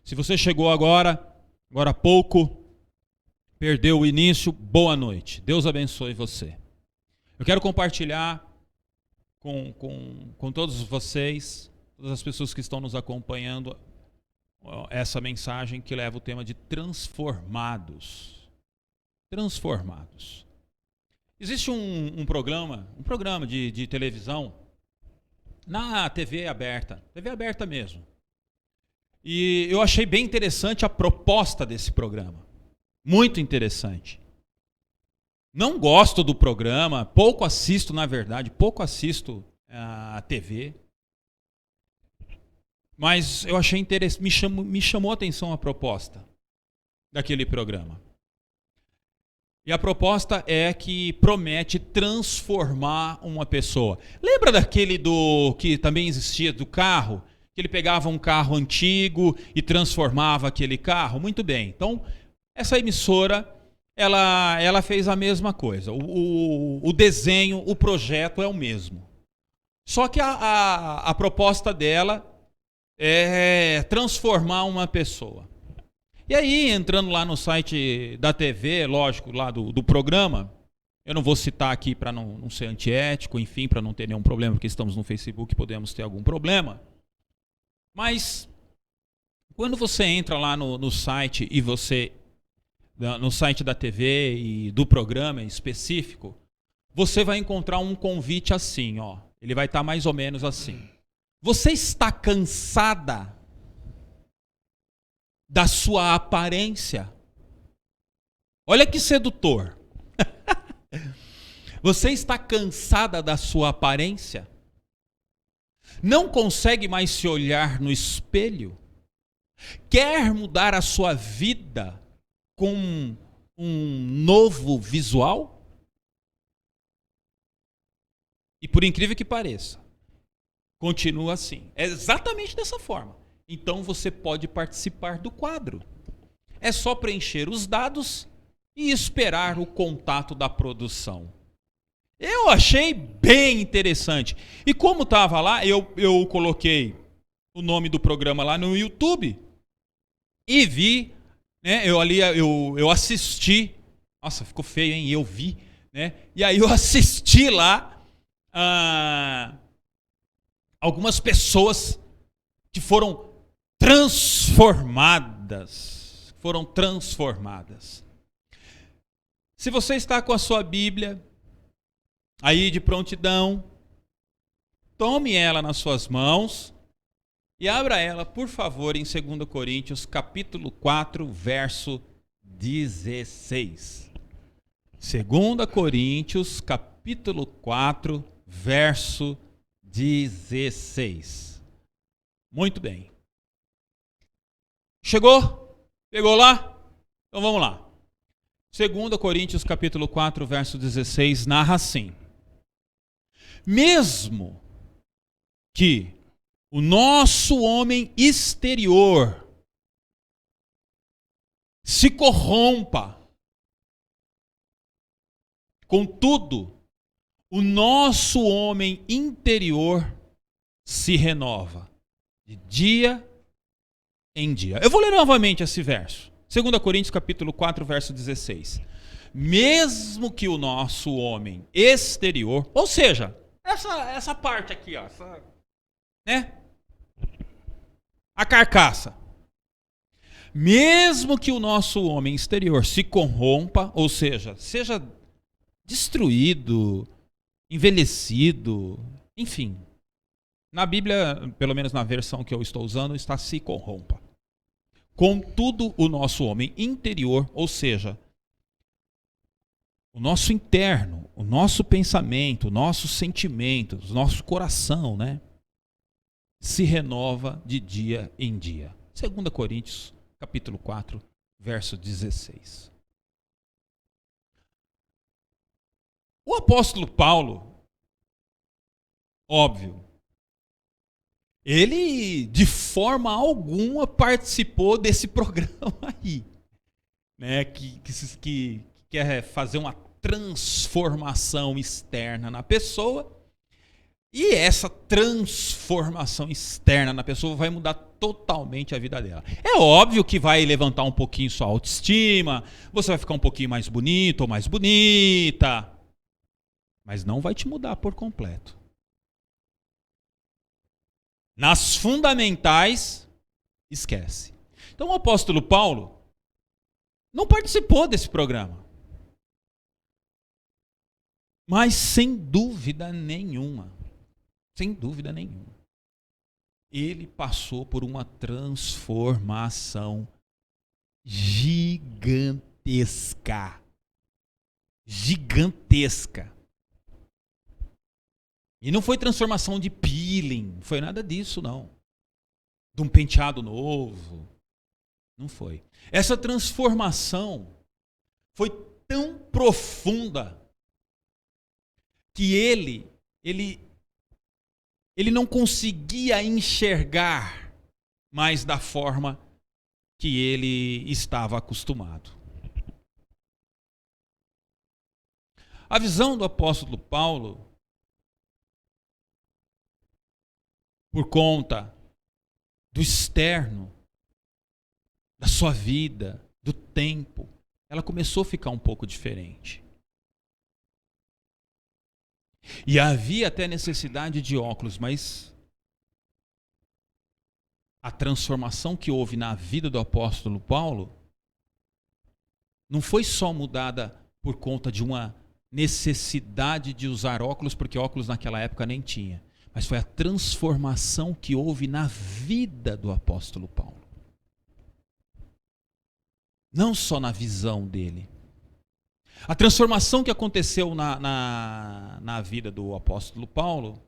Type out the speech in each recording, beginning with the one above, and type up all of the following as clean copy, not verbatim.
Se você chegou agora há pouco, perdeu o início, boa noite. Deus abençoe você. Eu quero compartilhar com todos vocês, todas as pessoas que estão nos acompanhando, essa mensagem que leva o tema de transformados. Transformados. Existe um programa de televisão na TV aberta mesmo. E eu achei bem interessante a proposta desse programa. Muito interessante. Não gosto do programa, pouco assisto a TV. Mas eu achei interessante, me chamou a atenção a proposta daquele programa. E a proposta é que promete transformar uma pessoa. Lembra daquele que também existia do carro? Que ele pegava um carro antigo e transformava aquele carro? Muito bem. Então, essa emissora, ela fez a mesma coisa. O desenho, o projeto é o mesmo. Só que a proposta dela é transformar uma pessoa. E aí, entrando lá no site da TV, lógico, lá do programa, eu não vou citar aqui para não ser antiético, enfim, para não ter nenhum problema, porque estamos no Facebook, podemos ter algum problema. Mas, quando você entra lá no site e no site da TV e do programa em específico, você vai encontrar um convite assim, ó. Ele vai estar mais ou menos assim. Você está cansada da sua aparência? Olha que sedutor. Você está cansada da sua aparência? Não consegue mais se olhar no espelho? Quer mudar a sua vida com um novo visual? E por incrível que pareça, continua assim. É exatamente dessa forma. Então você pode participar do quadro. É só preencher os dados e esperar o contato da produção. Eu achei bem interessante. E como estava lá, eu coloquei o nome do programa lá no YouTube e vi, né? Eu assisti. Nossa, ficou feio, hein? Eu vi, né? E aí eu assisti lá algumas pessoas que foram transformadas. Se você está com a sua Bíblia aí de prontidão, tome ela nas suas mãos e abra ela, por favor, em 2 Coríntios, capítulo 4, verso 16. 2 Coríntios, capítulo 4, verso 16. Muito bem. Chegou? Pegou lá? Então vamos lá. 2 Coríntios capítulo 4, verso 16, narra assim: mesmo que o nosso homem exterior se corrompa, contudo, o nosso homem interior se renova de dia em dia. Eu vou ler novamente esse verso. 2 Coríntios capítulo 4, verso 16. Mesmo que o nosso homem exterior, ou seja, essa parte aqui, ó, né? A carcaça. Mesmo que o nosso homem exterior se corrompa, ou seja destruído, envelhecido, enfim. Na Bíblia, pelo menos na versão que eu estou usando, está se corrompa. Contudo, o nosso homem interior, ou seja, o nosso interno, o nosso pensamento, o nosso sentimento, o nosso coração, né, se renova de dia em dia. 2 Coríntios, capítulo 4, verso 16. O apóstolo Paulo, óbvio, ele de forma alguma participou desse programa aí, né, que quer fazer uma transformação externa na pessoa, E essa transformação externa na pessoa vai mudar totalmente a vida dela. É óbvio que vai levantar um pouquinho sua autoestima, você vai ficar um pouquinho mais bonito ou mais bonita, mas não vai te mudar por completo. Nas fundamentais, esquece. Então o apóstolo Paulo não participou desse programa. Mas sem dúvida nenhuma, ele passou por uma transformação gigantesca. E não foi transformação de peeling, não foi nada disso, não. De um penteado novo. Não foi. Essa transformação foi tão profunda que ele não conseguia enxergar mais da forma que ele estava acostumado. A visão do apóstolo Paulo, por conta do externo, da sua vida, do tempo, ela começou a ficar um pouco diferente. E havia até necessidade de óculos, mas a transformação que houve na vida do apóstolo Paulo não foi só mudada por conta de uma necessidade de usar óculos, porque óculos naquela época nem tinha, mas foi a transformação que houve na vida do apóstolo Paulo. Não só na visão dele. A transformação que aconteceu na vida do apóstolo Paulo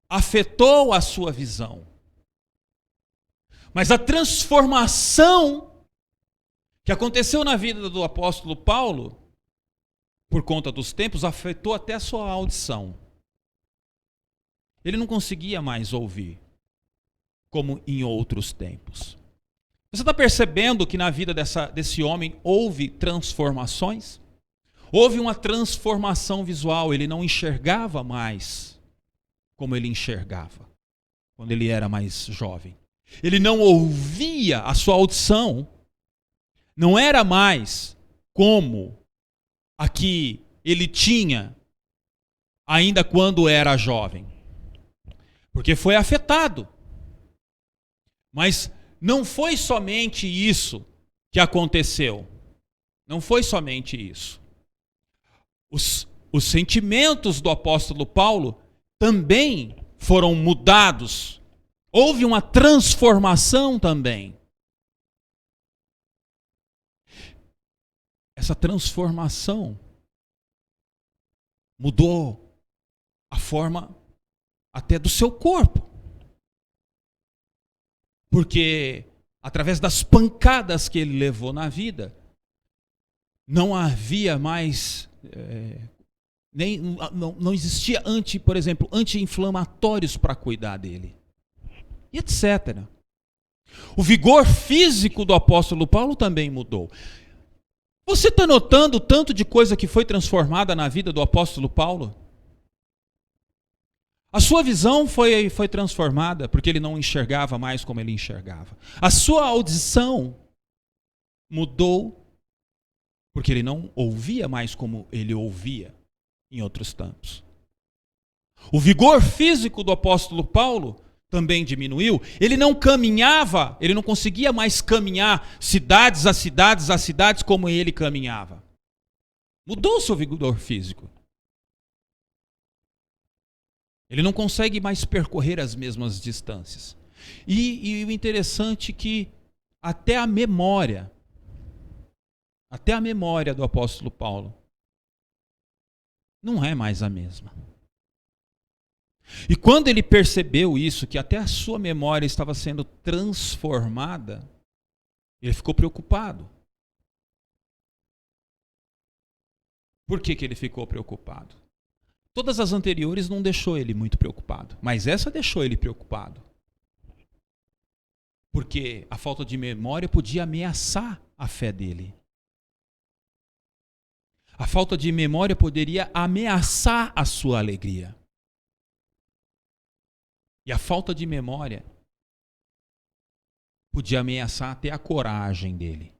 afetou a sua visão. Mas a transformação que aconteceu na vida do apóstolo Paulo, por conta dos tempos, afetou até a sua audição. Ele não conseguia mais ouvir, como em outros tempos. Você está percebendo que na vida desse homem houve transformações? Houve uma transformação visual, ele não enxergava mais como ele enxergava quando ele era mais jovem. Ele não ouvia, a sua audição não era mais como a que ele tinha ainda quando era jovem. Porque foi afetado. Mas não foi somente isso que aconteceu. Não foi somente isso. Os sentimentos do apóstolo Paulo também foram mudados. Houve uma transformação também. Essa transformação mudou a forma até do seu corpo. Porque, através das pancadas que ele levou na vida, não havia mais, não existia, por exemplo, anti-inflamatórios para cuidar dele. E etc. O vigor físico do apóstolo Paulo também mudou. Você está notando o tanto de coisa que foi transformada na vida do apóstolo Paulo? A sua visão foi transformada porque ele não enxergava mais como ele enxergava. A sua audição mudou porque ele não ouvia mais como ele ouvia em outros tempos. O vigor físico do apóstolo Paulo também diminuiu. Ele não caminhava, ele não conseguia mais caminhar cidades a cidades como ele caminhava. Mudou o seu vigor físico. Ele não consegue mais percorrer as mesmas distâncias. E o interessante é que até a memória do apóstolo Paulo não é mais a mesma. E quando ele percebeu isso, que até a sua memória estava sendo transformada, ele ficou preocupado. Por que ele ficou preocupado? Todas as anteriores não deixou ele muito preocupado, mas essa deixou ele preocupado. Porque a falta de memória podia ameaçar a fé dele. A falta de memória poderia ameaçar a sua alegria. E a falta de memória podia ameaçar até a coragem dele.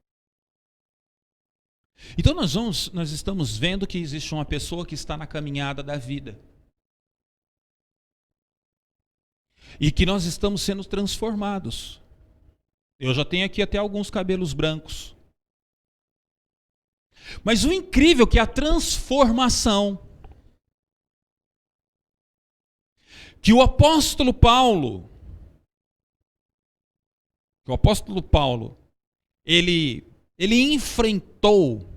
Então nós estamos vendo que existe uma pessoa que está na caminhada da vida. E que nós estamos sendo transformados. Eu já tenho aqui até alguns cabelos brancos. Mas o incrível é que a transformação que o apóstolo Paulo, ele enfrentou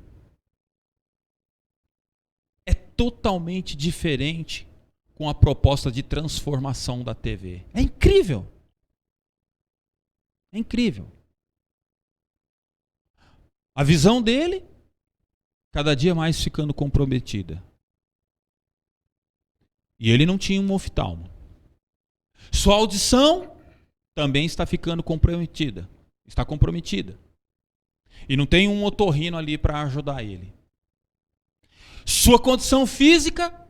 é totalmente diferente com a proposta de transformação da TV. É incrível. É incrível. A visão dele, cada dia mais ficando comprometida. E ele não tinha um oftalmo. Sua audição também está ficando comprometida. Está comprometida. E não tem um otorrino ali para ajudar ele. Sua condição física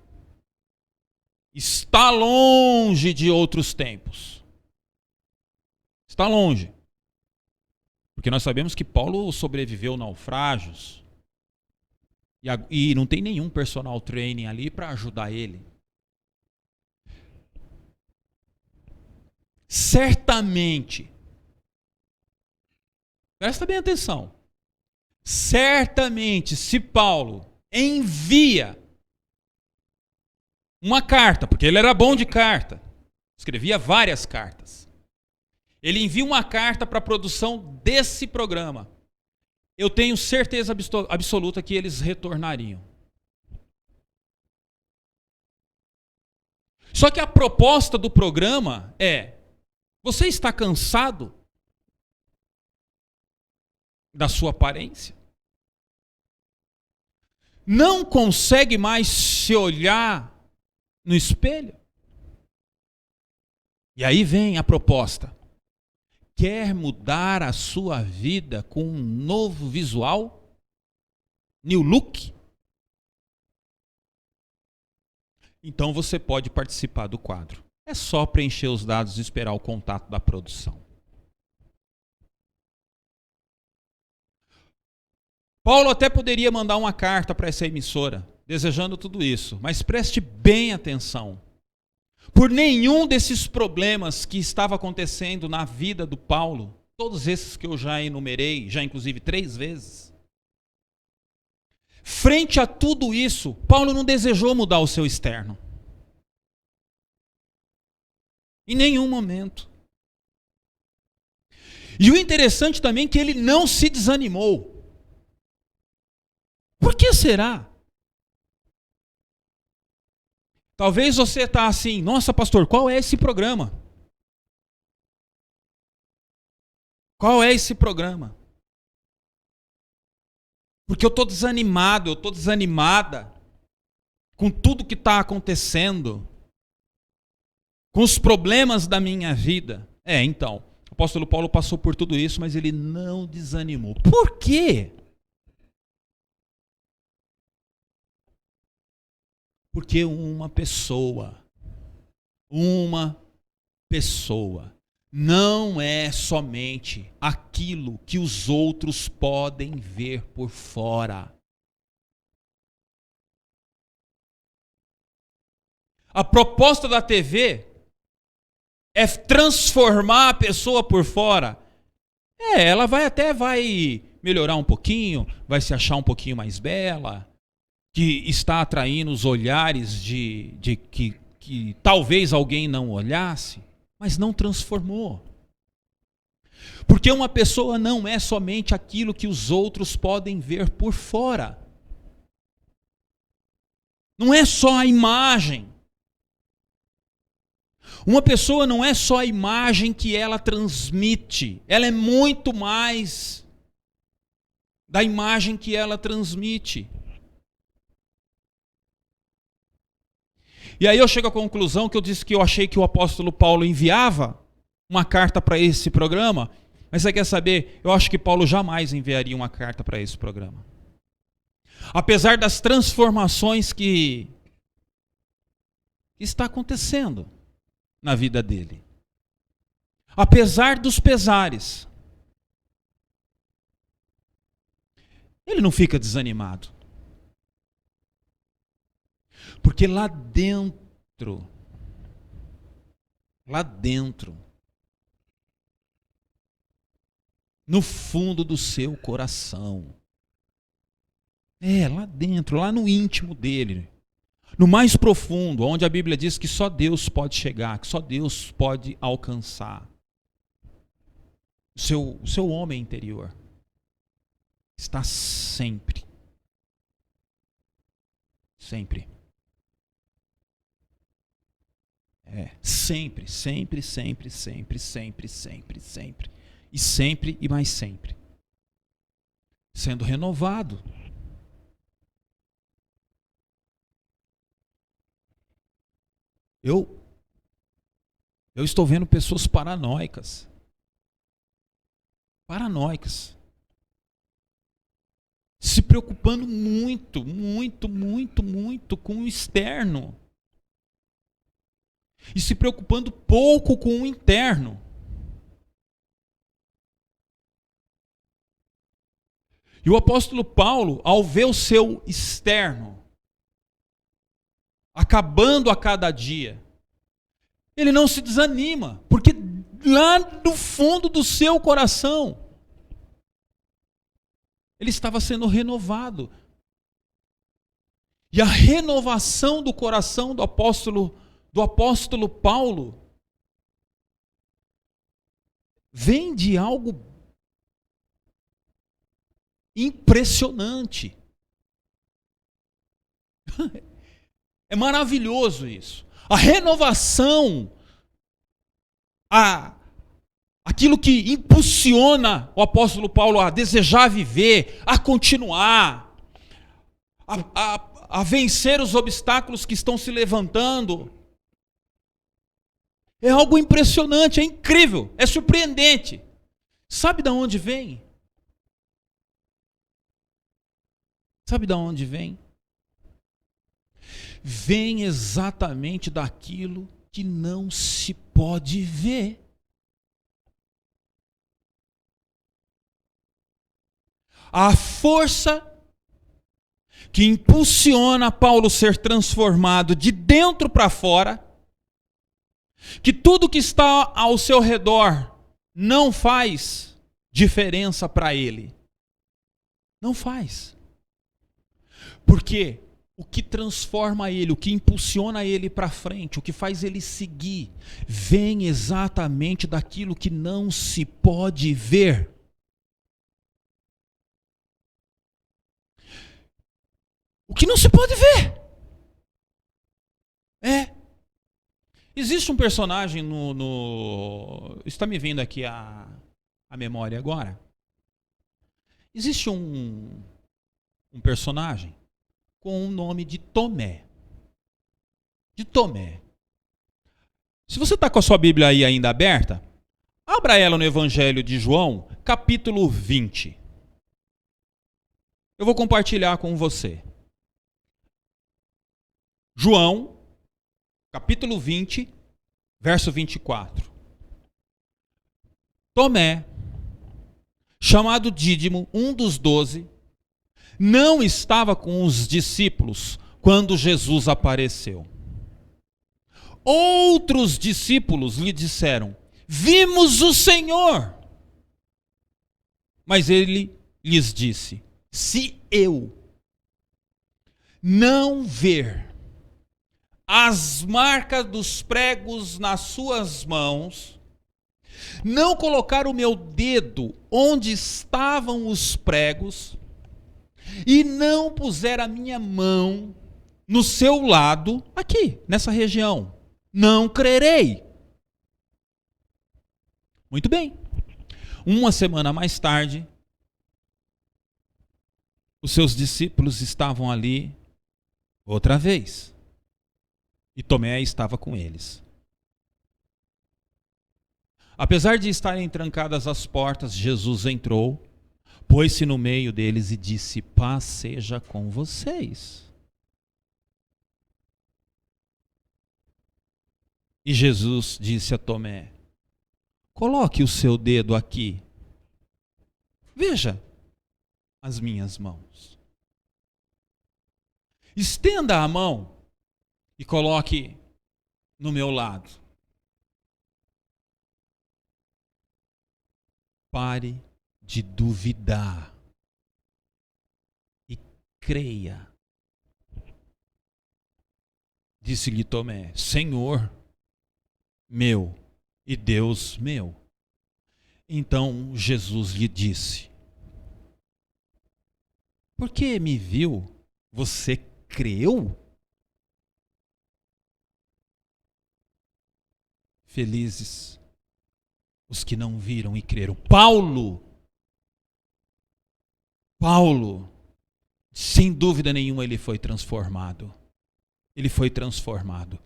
está longe de outros tempos. Está longe. Porque nós sabemos que Paulo sobreviveu naufrágios. E não tem nenhum personal training ali para ajudar ele. Certamente, presta bem atenção, certamente se Paulo envia uma carta, porque ele era bom de carta, escrevia várias cartas, ele envia uma carta para a produção desse programa, eu tenho certeza absoluta que eles retornariam. Só que a proposta do programa é: você está cansado da sua aparência? Não consegue mais se olhar no espelho? E aí vem a proposta. Quer mudar a sua vida com um novo visual? New look? Então você pode participar do quadro. É só preencher os dados e esperar o contato da produção. Paulo até poderia mandar uma carta para essa emissora, desejando tudo isso, mas preste bem atenção. Por nenhum desses problemas que estava acontecendo na vida do Paulo, todos esses que eu já enumerei, já inclusive 3 vezes, frente a tudo isso, Paulo não desejou mudar o seu externo. Em nenhum momento. E o interessante também é que ele não se desanimou. Por que será? Talvez você está assim: nossa, pastor, qual é esse programa? Qual é esse programa? Porque eu estou desanimado, eu estou desanimada com tudo que está acontecendo, com os problemas da minha vida. Então, o apóstolo Paulo passou por tudo isso, mas ele não desanimou. Por quê? Porque uma pessoa não é somente aquilo que os outros podem ver por fora. A proposta da TV é transformar a pessoa por fora. Ela vai melhorar um pouquinho, vai se achar um pouquinho mais bela, que está atraindo os olhares de que talvez alguém não olhasse, mas não transformou. Porque uma pessoa não é somente aquilo que os outros podem ver por fora. Não é só a imagem. Uma pessoa não é só a imagem que ela transmite. Ela é muito mais da imagem que ela transmite. E aí eu chego à conclusão que eu disse que eu achei que o apóstolo Paulo enviava uma carta para esse programa, mas você quer saber? Eu acho que Paulo jamais enviaria uma carta para esse programa. Apesar das transformações que está acontecendo. na vida dele. Apesar dos pesares, ele não fica desanimado. Porque lá dentro, no fundo do seu coração, lá dentro, lá no íntimo dele, no mais profundo, onde a Bíblia diz que só Deus pode chegar, que só Deus pode alcançar, o seu homem interior está sempre sempre. E sempre e mais sempre. Sendo renovado. Eu estou vendo pessoas paranoicas. Se preocupando muito com o externo. E se preocupando pouco com o interno. E o apóstolo Paulo, ao ver o seu externo acabando a cada dia, ele não se desanima, porque lá no fundo do seu coração, ele estava sendo renovado. E a renovação do coração do apóstolo Paulo vem de algo impressionante. É maravilhoso isso. A renovação, aquilo que impulsiona o apóstolo Paulo a desejar viver, a continuar, a vencer os obstáculos que estão se levantando. É algo impressionante, é incrível, é surpreendente. Sabe de onde vem? Vem exatamente daquilo que não se pode ver. A força que impulsiona Paulo a ser transformado de dentro para fora, que tudo que está ao seu redor não faz diferença para ele. Não faz. Porque o que transforma ele, o que impulsiona ele para frente, o que faz ele seguir, vem exatamente daquilo que não se pode ver. O que não se pode ver. Existe um personagem está me vindo aqui a memória agora. Existe um personagem com o nome de Tomé. Se você está com a sua Bíblia aí ainda aberta, abra ela no Evangelho de João, capítulo 20. Eu vou compartilhar com você. João, capítulo 20, verso 24. Tomé, chamado Dídimo, um dos 12, não estava com os discípulos quando Jesus apareceu. Outros discípulos lhe disseram: vimos o Senhor. Mas ele lhes disse: se eu não ver as marcas dos pregos nas suas mãos, não colocar o meu dedo onde estavam os pregos, e não puser a minha mão no seu lado, aqui, nessa região, não crerei. Muito bem. Uma semana mais tarde, os seus discípulos estavam ali outra vez. E Tomé estava com eles. Apesar de estarem trancadas as portas, Jesus entrou, pôs-se no meio deles e disse: paz seja com vocês. E Jesus disse a Tomé: coloque o seu dedo aqui. Veja as minhas mãos. Estenda a mão e coloque no meu lado. Pare de duvidar e creia. Disse-lhe Tomé: Senhor meu e Deus meu. Então Jesus lhe disse: porque me viu, você creu? Felizes os que não viram e creram. Paulo, sem dúvida nenhuma, ele foi transformado. Ele foi transformado.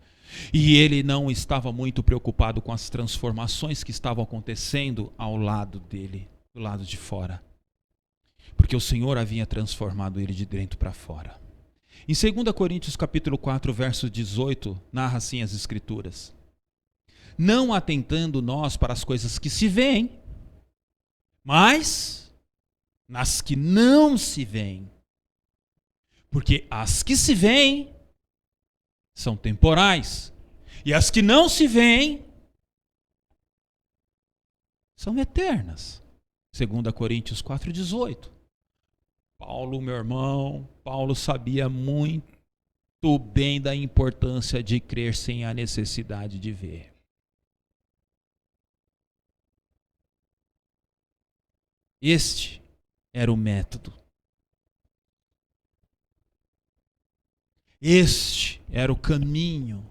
E ele não estava muito preocupado com as transformações que estavam acontecendo ao lado dele, do lado de fora. Porque o Senhor havia transformado ele de dentro para fora. Em 2 Coríntios capítulo 4, verso 18, narra assim as Escrituras: não atentando nós para as coisas que se veem, mas nas que não se veem. Porque as que se veem são temporais, e as que não se veem são eternas. 2 Coríntios 4,18. Paulo, meu irmão, Paulo sabia muito bem da importância de crer sem a necessidade de ver. Este era o método. Este era o caminho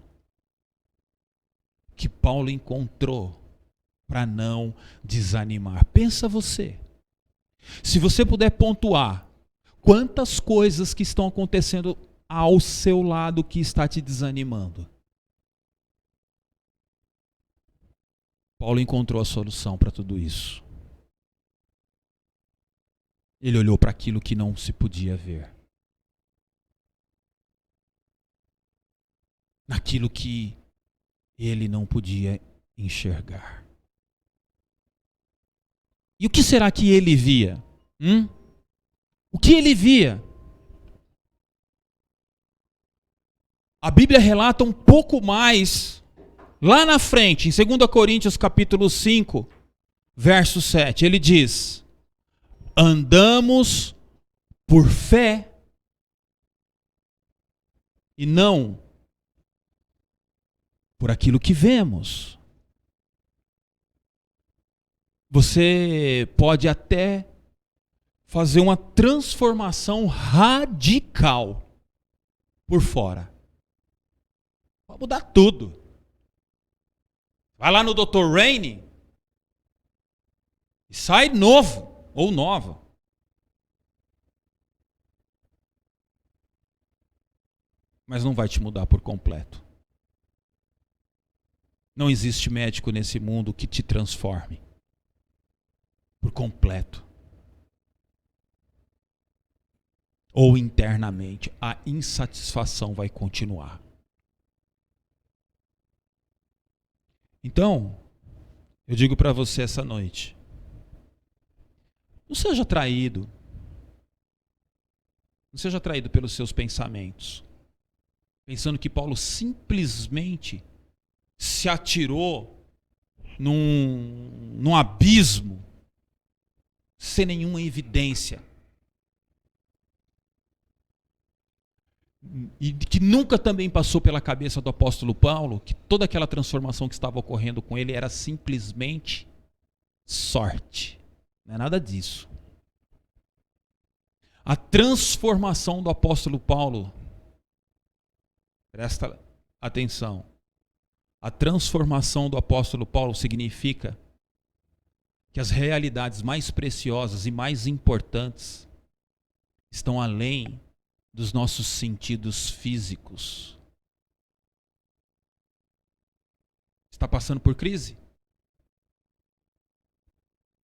que Paulo encontrou para não desanimar. Pensa você. Se você puder pontuar quantas coisas que estão acontecendo ao seu lado que está te desanimando. Paulo encontrou a solução para tudo isso. Ele olhou para aquilo que não se podia ver. Naquilo que ele não podia enxergar. E o que será que ele via? O que ele via? A Bíblia relata um pouco mais lá na frente, em 2 Coríntios capítulo 5, verso 7. Ele diz: andamos por fé e não por aquilo que vemos. Você pode até fazer uma transformação radical por fora. Vai mudar tudo. Vai lá no Dr. Rainey e sai novo ou nova. Mas não vai te mudar por completo. Não existe médico nesse mundo que te transforme por completo. Ou internamente, a insatisfação vai continuar. Então, eu digo para você essa noite: não seja traído. Não seja traído pelos seus pensamentos. Pensando que Paulo simplesmente se atirou num abismo sem nenhuma evidência. E que nunca também passou pela cabeça do apóstolo Paulo que toda aquela transformação que estava ocorrendo com ele era simplesmente sorte. Não é nada disso. A transformação do apóstolo Paulo, presta atenção, a transformação do apóstolo Paulo significa que as realidades mais preciosas e mais importantes estão além dos nossos sentidos físicos. Está passando por crise?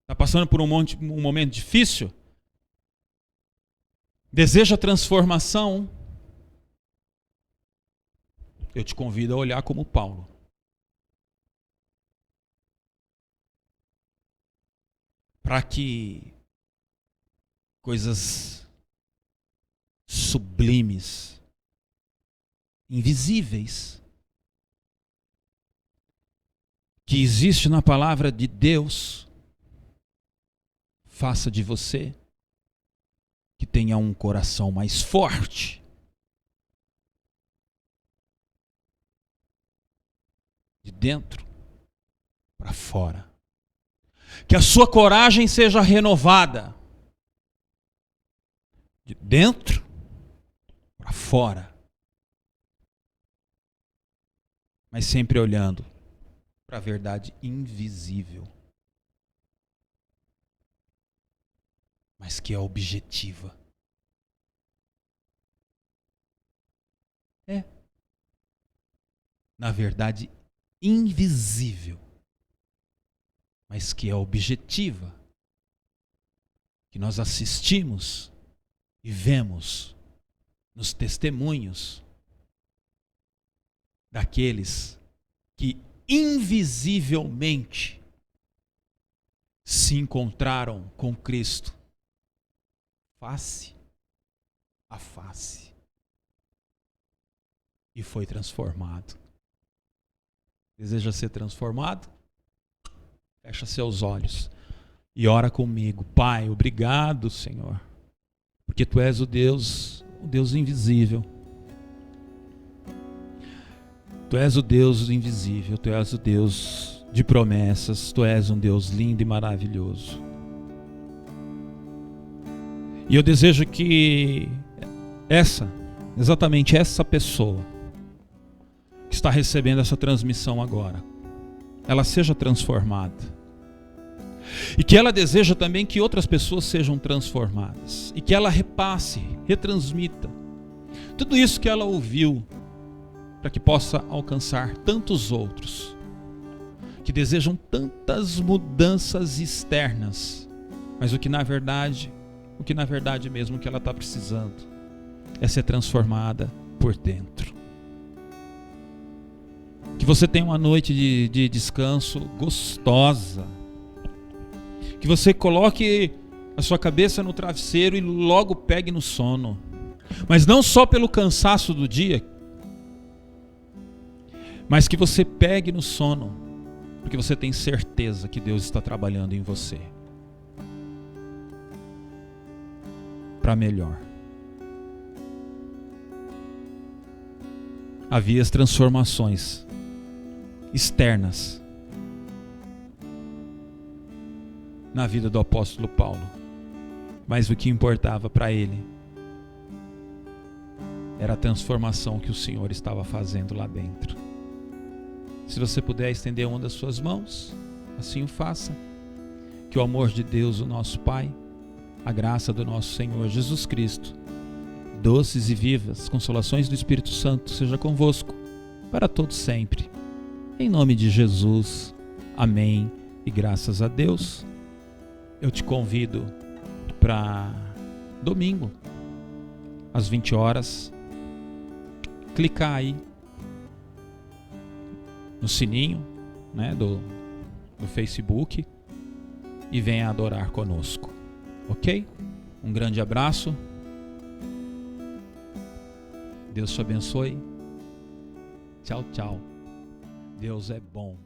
Está passando por um momento difícil? Deseja transformação? Eu te convido a olhar como Paulo. para que coisas sublimes, invisíveis, que existe na palavra de Deus, faça de você que tenha um coração mais forte, de dentro para fora. Que a sua coragem seja renovada, de dentro para fora, mas sempre olhando para a verdade invisível, mas que é objetiva. Na verdade invisível, mas que é objetiva, que nós assistimos e vemos nos testemunhos daqueles que invisivelmente se encontraram com Cristo face a face e foi transformado. Deseja ser transformado? Fecha seus olhos e ora comigo. Pai, obrigado, Senhor, porque Tu és o Deus invisível. Tu és o Deus invisível, Tu és o Deus de promessas, Tu és um Deus lindo e maravilhoso. E eu desejo que exatamente essa pessoa que está recebendo essa transmissão agora, ela seja transformada. E que ela deseja também que outras pessoas sejam transformadas. E que ela repasse, retransmita tudo isso que ela ouviu, para que possa alcançar tantos outros que desejam tantas mudanças externas, mas o que na verdade mesmo que ela está precisando é ser transformada por dentro. Que você tenha uma noite de descanso gostosa. Que você coloque a sua cabeça no travesseiro e logo pegue no sono. Mas não só pelo cansaço do dia, mas que você pegue no sono, porque você tem certeza que Deus está trabalhando em você para melhor. Havia as transformações externas na vida do apóstolo Paulo, mas o que importava para ele era a transformação que o Senhor estava fazendo lá dentro. Se você puder estender uma das suas mãos, assim o faça. Que o amor de Deus, o nosso Pai, a graça do nosso Senhor Jesus Cristo, doces e vivas consolações do Espírito Santo seja convosco para todos sempre. Em nome de Jesus, amém e graças a Deus. Eu te convido para domingo, às 20 horas, clicar aí no sininho, né, do Facebook e venha adorar conosco, ok? Um grande abraço, Deus te abençoe, tchau, tchau, Deus é bom.